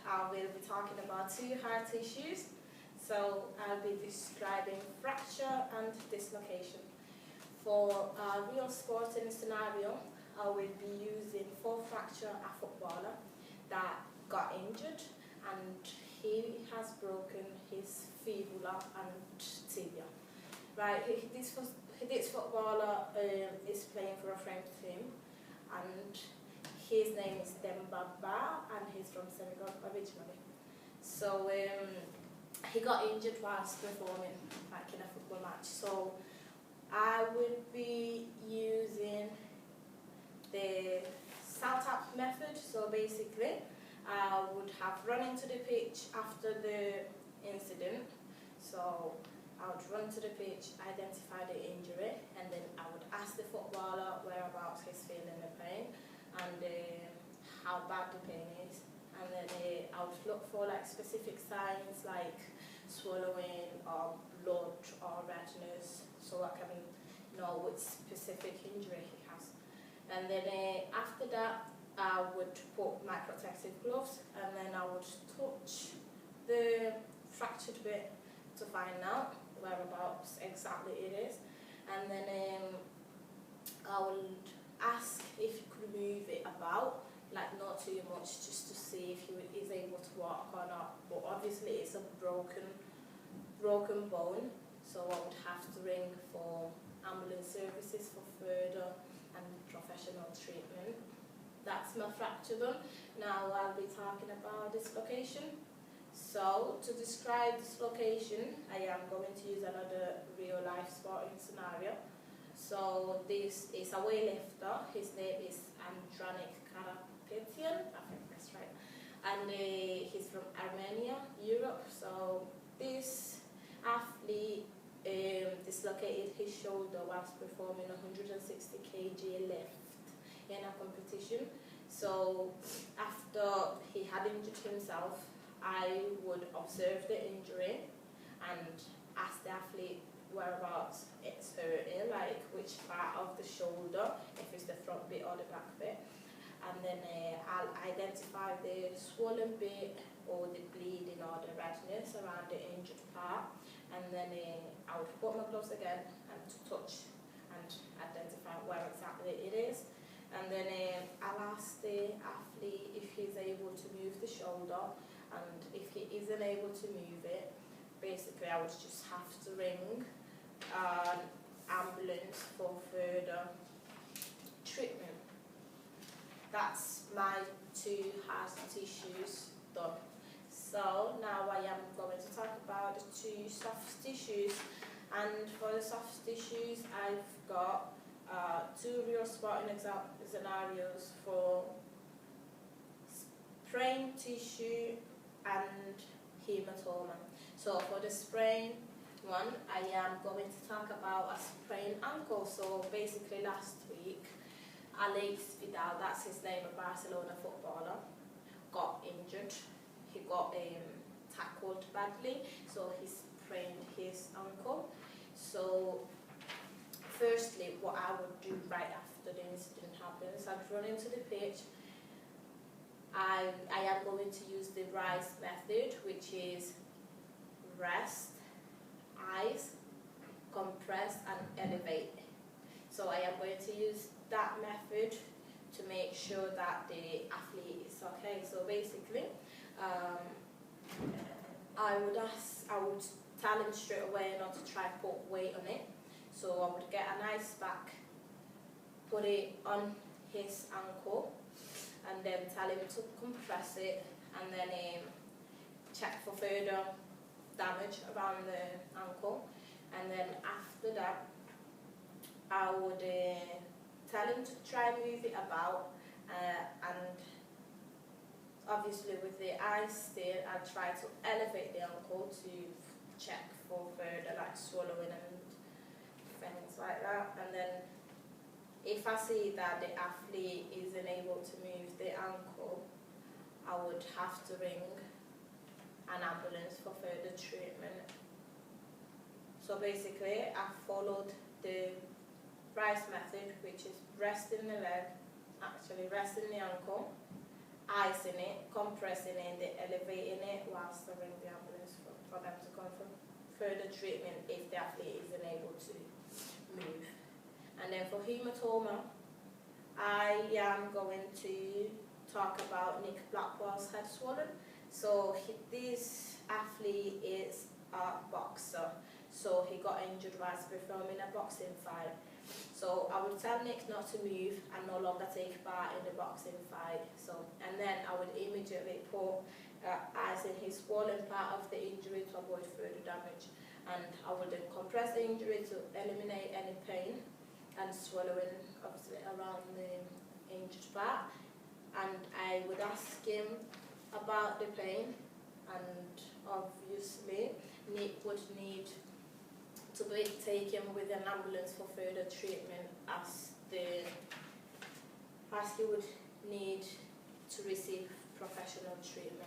I will be talking about two hard tissues. So I'll be describing fracture and dislocation. For a real sporting scenario, I will be using for fracture a footballer that got injured and he has broken his fibula and tibia. Right, this footballer is playing for a French team, and his name is Demba Ba, and he's from Senegal originally. So he got injured whilst performing, like in a football match. So I would be using the Saltap method. So basically, I would have run into the pitch after the incident. So I would run to the pitch, identify the injury, and then I would ask the footballer whereabouts he's feeling the pain and how bad the pain is. And then I would look for like specific signs like swallowing or blood or redness, so I can know which specific injury he has. And then after that, I would put my protective gloves, and then I would touch the fractured bit to find out whereabouts exactly it is. And then I would ask if you could move it about, like not too much, just to see if he is able to walk or not. But obviously it's a broken bone, so I would have to ring for ambulance services for further and professional treatment. That's my fracture done. Now I'll be talking about dislocation. So to describe dislocation, I am going to use another real life sporting scenario. So this is a weightlifter. His name is Andranik Karapetyan, I think that's right. And he's from Armenia, Europe. So this athlete dislocated his shoulder whilst performing 160 kg lift in a competition. So after he had injured himself, I would observe the injury and ask the athlete whereabouts it's hurting, like which part of the shoulder, if it's the front bit or the back bit. And then I'll identify the swollen bit or the bleeding or the redness around the injured part. And then I would put my gloves again and touch and identify where exactly it is. And then I'll ask the athlete if he's able to move the shoulder, and if he isn't able to move it, basically I would just have to ring an ambulance for further treatment. That's my two hard tissues done. So now I am going to talk about the two soft tissues. And for the soft tissues, I've got two real sporting scenarios for sprained tissue and hematoma. So for the sprain one, I am going to talk about a sprained ankle. So basically last week, Alex Vidal, that's his name, a Barcelona footballer, got injured. He got tackled badly, so he sprained his ankle. So firstly, what I would do right after the incident happens, I'd run into the pitch. I am going to use the RISE method, which is rest, ice, compress, and elevate. So I am going to use that method to make sure that the athlete is okay. So basically, I would tell him straight away not to try to put weight on it. So I would get an ice pack, put it on his ankle, and then tell him to compress it, and then check for further damage around the ankle. And then after that, I would tell him to try and move it about, and obviously with the ice still, I'll try to elevate the ankle to check for further like swallowing and things like that. And then if I see that the athlete isn't able to move the ankle, I would have to ring an ambulance for further treatment. So basically, I followed the RISE method, which is resting the leg, actually resting the ankle, icing it, compressing it, and then elevating it whilst I ring the ambulance for them to come for further treatment if the athlete isn't able to move. And then for hematoma, I am going to talk about Nick Blackwell's head swollen. So this athlete is a boxer. So he got injured whilst performing a boxing fight. So I would tell Nick not to move and no longer take part in the boxing fight. And then I would immediately put ice in his swollen part of the injury to avoid further damage. And I would then compress the injury to eliminate any pain and swallowing obviously around the injured part. And I would ask him about the pain, and obviously Nick would need to be taken with an ambulance for further treatment as he would need to receive professional treatment.